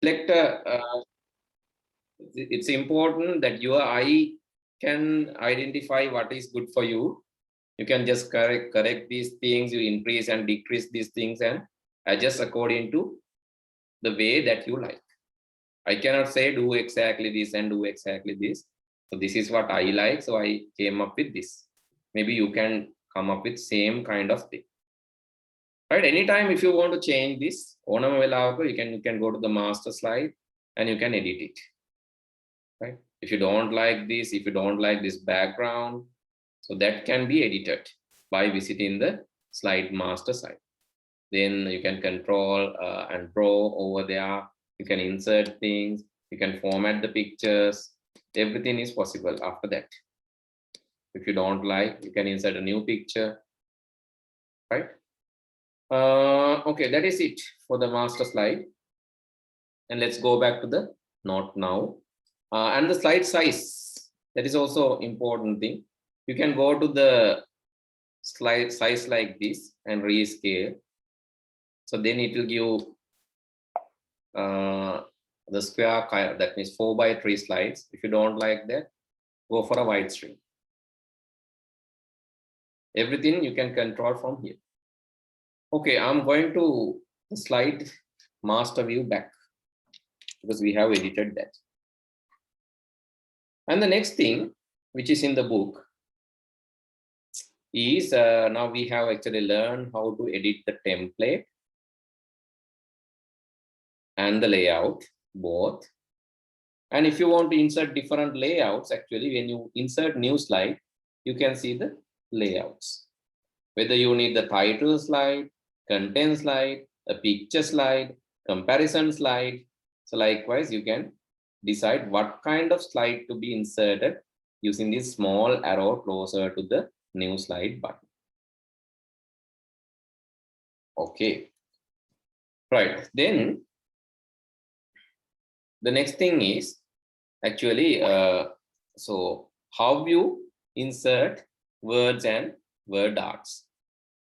select it's important that your eye can identify what is good for you. You can just correct these things, you increase and decrease these things and adjust according to the way that you like. I cannot say do exactly this and do exactly this. So this is what I like, so I came up with this. Maybe you can come up with same kind of thing. Right, anytime if you want to change this, you can go to the master slide and you can edit it. Right, if you don't like this, if you don't like this background, so that can be edited by visiting the slide master site. Then you can control and draw over there. You can insert things, you can format the pictures. Everything is possible after that. If you don't like, you can insert a new picture, right? Okay, that is it for the master slide. And let's go back to the note now. And the slide size, that is also important thing. You can go to the slide size like this and rescale. So then it will give the square, that means 4:3 slides. If you don't like that, go for a widescreen. Everything you can control from here. Okay, I'm going to slide master view back because we have edited that. And the next thing, which is in the book, is now we have actually learned how to edit the template and the layout both. And if you want to insert different layouts, actually when you insert new slide, you can see the layouts. Whether you need the title slide, content slide, a picture slide, comparison slide. So likewise, you can decide what kind of slide to be inserted using this small arrow closer to the new slide button. Okay, right, then the next thing is actually, so how you insert words and word arts.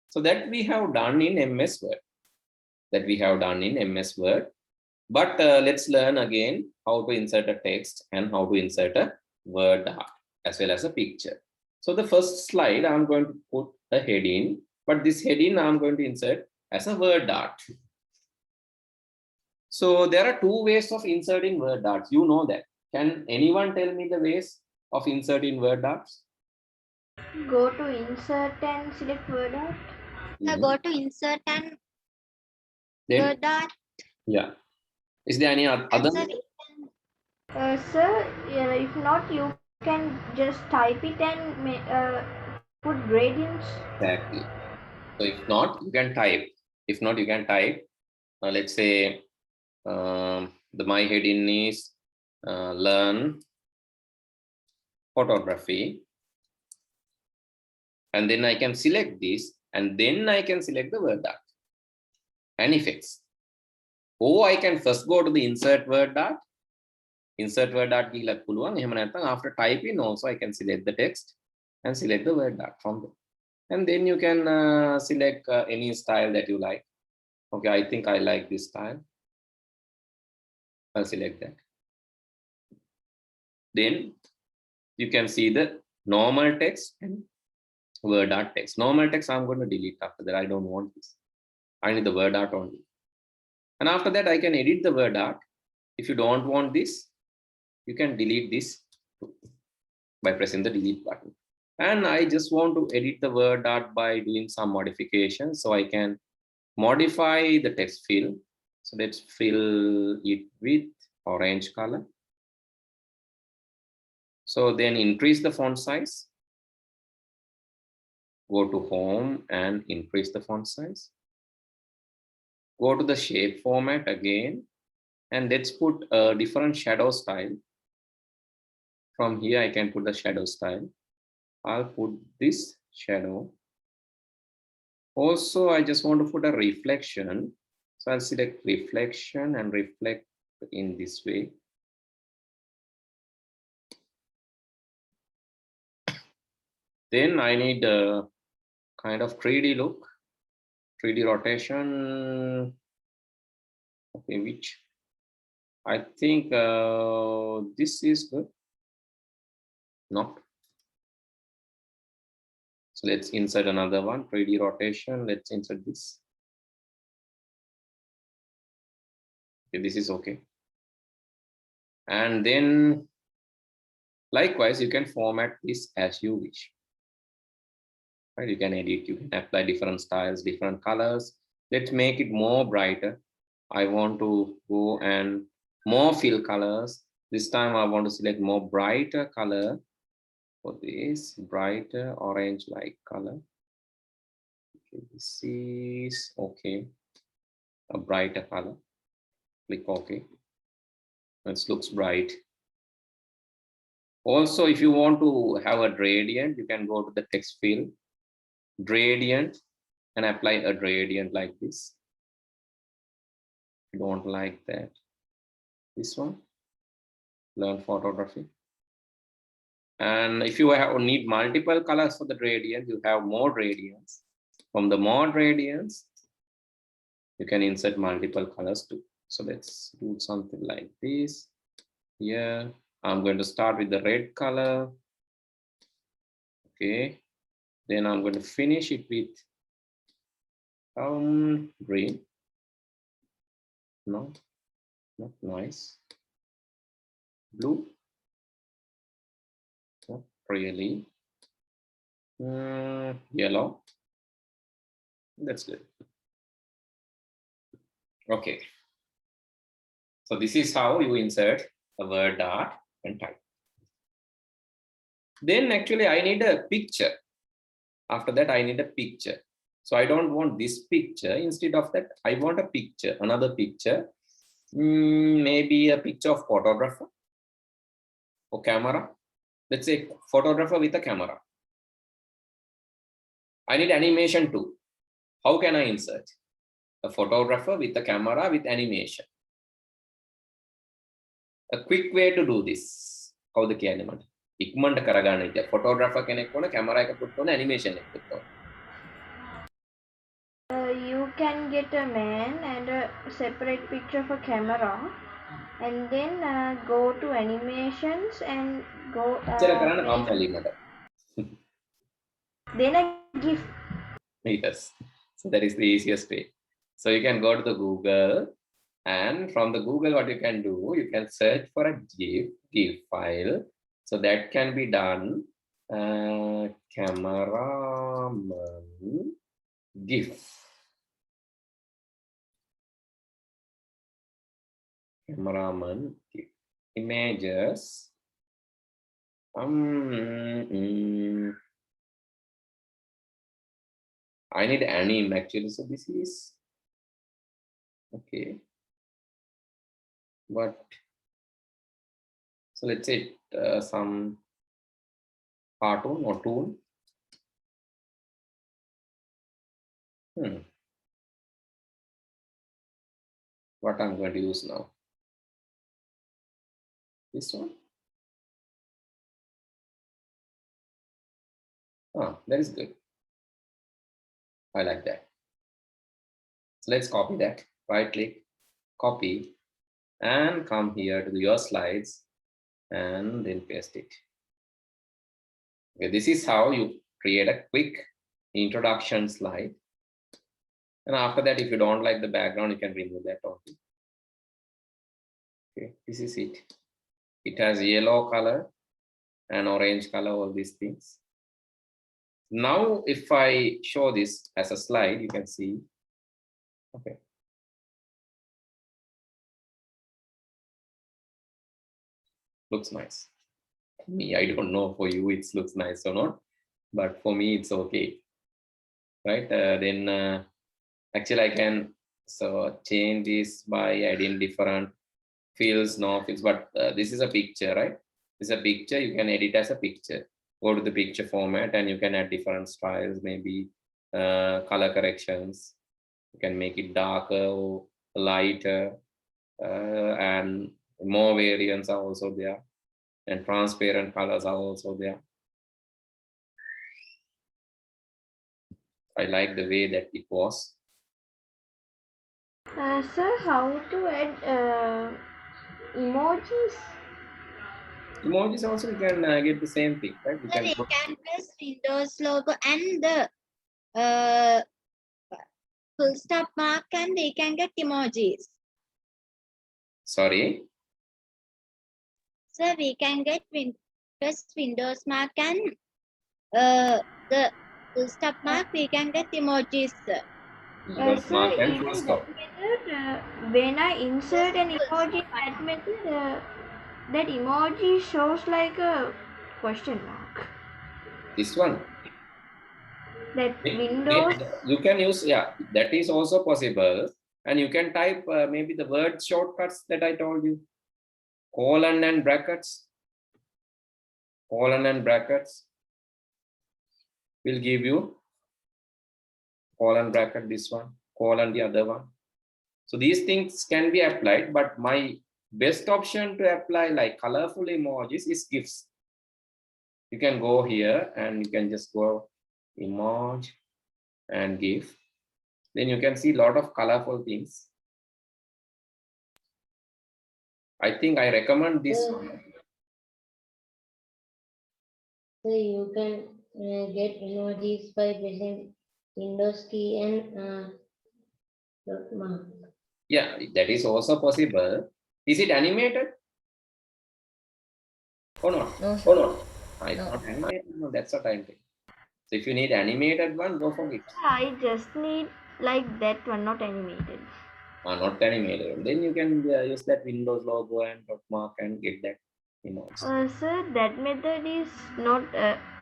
So that we have done in MS Word. But let's learn again how to insert a text and how to insert a word art as well as a picture. So the first slide, I'm going to put a heading, but this heading I'm going to insert as a word art. So there are two ways of inserting word arts. You know that. Can anyone tell me the ways of inserting word arts? Go to insert and select word art. Go to insert and Then, word art. yeah. Is there any other? Sir, if not, you can just type it and put gradients. Exactly. So if not, you can type. If not, you can type. Let's say my heading is learn photography. And then I can select this, and then I can select the word art and effects. Or I can first go to the insert word art. Insert word art after typing also I can select the text and select the word art from there. And then you can select any style that you like. Okay, I think I like this style. I'll select that. Then you can see the normal text and word art text. Normal text I'm going to delete after that. I don't want this. I need the word art only. And after that, I can edit the word art. If you don't want this, you can delete this by pressing the delete button. And I just want to edit the word art by doing some modifications. So I can modify the text fill. So let's fill it with orange color. So then increase the font size. Go to home and increase the font size. Go to the shape format again. And let's put a different shadow style. From here, I can put the shadow style. I'll put this shadow. Also, I just want to put a reflection. So I'll select reflection and reflect in this way. Then I need a kind of 3D look, 3D rotation. Okay, which I think this is good. No. So let's insert another one, 3D rotation. Let's insert this. Okay, this is okay. And then likewise, you can format this as you wish. Right? You can edit, you can apply different styles, different colors. Let's make it more brighter. I want to go and more fill colors. This time I want to select more brighter color for this, brighter orange like color. Okay, this is okay. A brighter color. Click OK. It looks bright. Also, if you want to have a gradient, you can go to the text field, gradient, and apply a gradient like this. Don't like that. This one, learn photography. And if you need multiple colors for the gradient, you have more gradients. From the more gradients, you can insert multiple colors too. So let's do something like this. Here, I'm going to start with the red color. Okay. Then I'm going to finish it with green. No, not nice. Blue. Not really. Yellow. That's good. Okay. So this is how you insert a word art and type. Then actually I need a picture. After that, I need a picture. So I don't want this picture. Instead of that, I want a picture, another picture. Maybe a picture of photographer or camera. Let's say photographer with a camera. I need animation too. How can I insert a photographer with a camera with animation? A quick way to do this. How the element? ඉක්මනට කරගන්න ඉතින් photographer කෙනෙක් ඕන camera එක put ඕන animation එක put ඕන. You can get a man and a separate picture for camera, and then go to animations and go. Then a GIF. Yes, so that is the easiest way. So you can go to the Google, and from the Google, what you can do, you can search for a GIF file. So that can be done. Cameraman GIF. Cameraman GIF. Images. I need anime actually. So this is okay. But so let's say some cartoon or toon. What I'm going to use now? This one. That is good. I like that. So let's copy that. Right click, copy, and come here to your slides and then paste it. Okay, this is how you create a quick introduction slide. And after that, if you don't like the background, you can remove that also. Okay, this is it. It has yellow color and orange color, all these things. Now, if I show this as a slide, you can see, okay. Looks nice. Me, I don't know for you, it looks nice or not, but for me, it's okay. Right, then actually I can change this by adding different fields, no fields, but this is a picture, right? This is a picture, you can edit as a picture. Go to the picture format and you can add different styles, maybe color corrections. You can make it darker or lighter, and more variants are also there, and transparent colors are also there. I like the way that it was. Sir, how to add emojis. Emojis also we can get the same thing, right? We Sir, can we put, can press Windows logo and the uh, full stop mark and we can get emojis. sorry. So we can get press Windows mark and the full stop mark we can get emojis. Sir. Windows Sir, mark and full even stop. that method, when I insert an Full emoji in stop. that method, that emoji shows like a question mark. This one. That Wait, Windows. you can use, yeah, that is also possible. And you can type maybe the word shortcuts that I told you. Colon and brackets. Colon and brackets will give you colon bracket, this one, colon the other one. So these things can be applied, but my best option to apply like colorful emojis is GIFs. You can go here and you can just go emoji and GIF. Then you can see a lot of colorful things. I think I recommend this one. So you can get emojis by pressing Windows key and dot mark. Yeah, that is also possible. Is it animated? Or not? No, Or not? It's No. not animated. No, that's a time thing. So if you need animated one, go for it. I just need like that one, not animated. Not animated. Then you can use that Windows logo and dot mark and get that emoji. Sir, that method is not.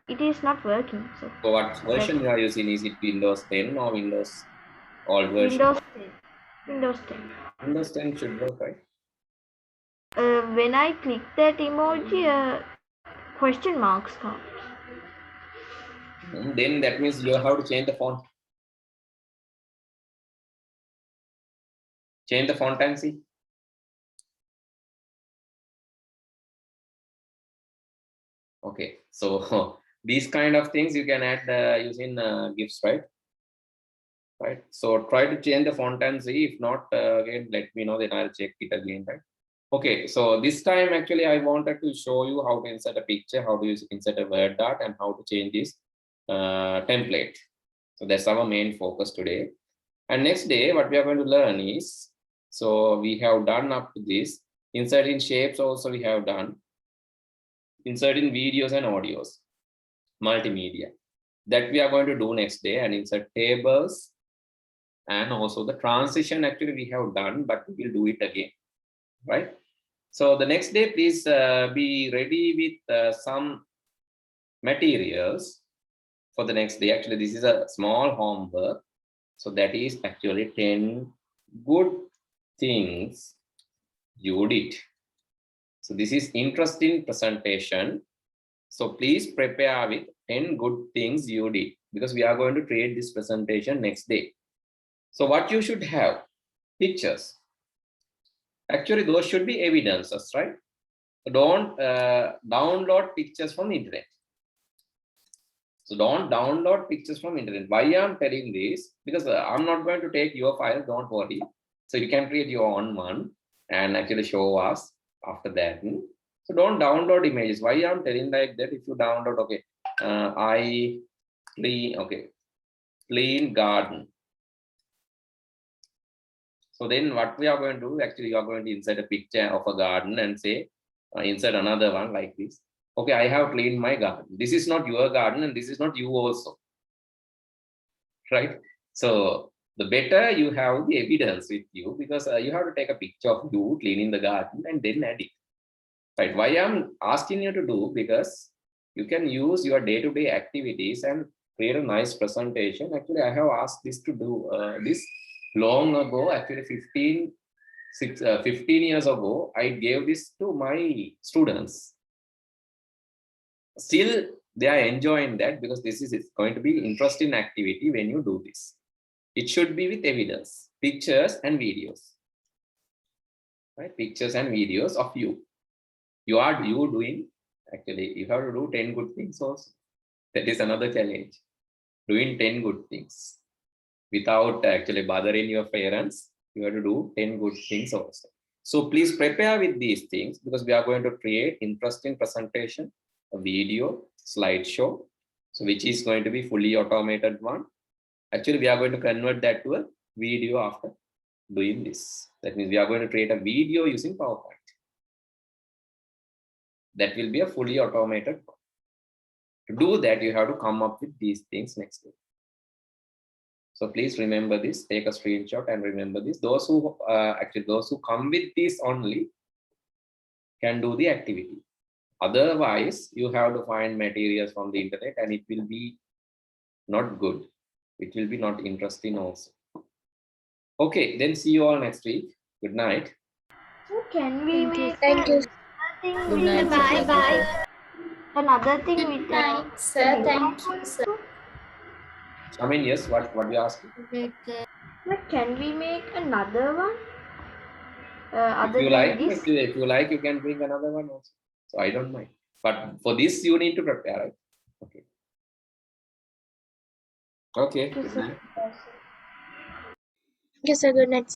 It is not working. So So what version that you are using? Is it Windows 10 or Windows old version? Windows 10. Windows 10. Windows 10 should work, right? When I click that emoji, question marks come. Then that means you have to change the font. Change the font and see. Okay, so these kind of things you can add using GIFs, right? Right. So try to change the font and see. If not, again, let me know. Then I'll check it again, right? Okay. So this time, actually, I wanted to show you how to insert a picture, how to insert a word dot, and how to change this template. So that's our main focus today. And next day, what we are going to learn is, so we have done up to this. Inserting shapes also we have done. Inserting videos and audios, multimedia. That we are going to do next day, and insert tables. And also the transition actually we have done, but we will do it again, right? So the next day, please be ready with some materials for the next day. Actually, this is a small homework. So that is actually 10 good things you did. So this is interesting presentation. So please prepare with 10 good things you did, because we are going to create this presentation next day. So what you should have? Pictures. Actually, those should be evidences, right? Don't download pictures from internet. So don't download pictures from internet. Why I'm telling this? Because I'm not going to take your file, don't worry. So you can create your own one and actually show us after that. So don't download images. Why I'm telling like that? If you download, okay, clean garden. So then what we are going to do, actually, you are going to insert a picture of a garden and say, insert another one like this. Okay, I have cleaned my garden. This is not your garden and this is not you also, right? So the better you have the evidence with you, because you have to take a picture of you cleaning the garden and then add it, right? Why I'm asking you to do, because you can use your day-to-day activities and create a nice presentation. Actually, I have asked this to do this long ago, actually 15 years ago. I gave this to my students. Still, they are enjoying that, because this is going to be interesting activity when you do this. It should be with evidence, pictures and videos, right? Pictures and videos of you. You doing, actually, you have to do 10 good things also. That is another challenge. Doing 10 good things without actually bothering your parents. You have to do 10 good things also. So please prepare with these things because we are going to create interesting presentation, a video, slideshow, so which is going to be fully automated one. Actually, we are going to convert that to a video after doing this. That means we are going to create a video using PowerPoint. That will be a fully automated one. To do that, you have to come up with these things next week. So please remember this, take a screenshot and remember this. Those who those who come with this only can do the activity. Otherwise, you have to find materials from the internet and it will be not good. It will be not interesting also. Okay, then see you all next week. Good night. So can we Thank you. make Thank you. another thing Good with night. Bye. another thing with Sir, thank you, sir. I mean, yes, what you asking? But can we make another one? If Other you than like, this? if you like, you can bring another one also. So I don't mind. But for this, you need to prepare, right? Okay. Okay. Good night. Yes, sir. Good night.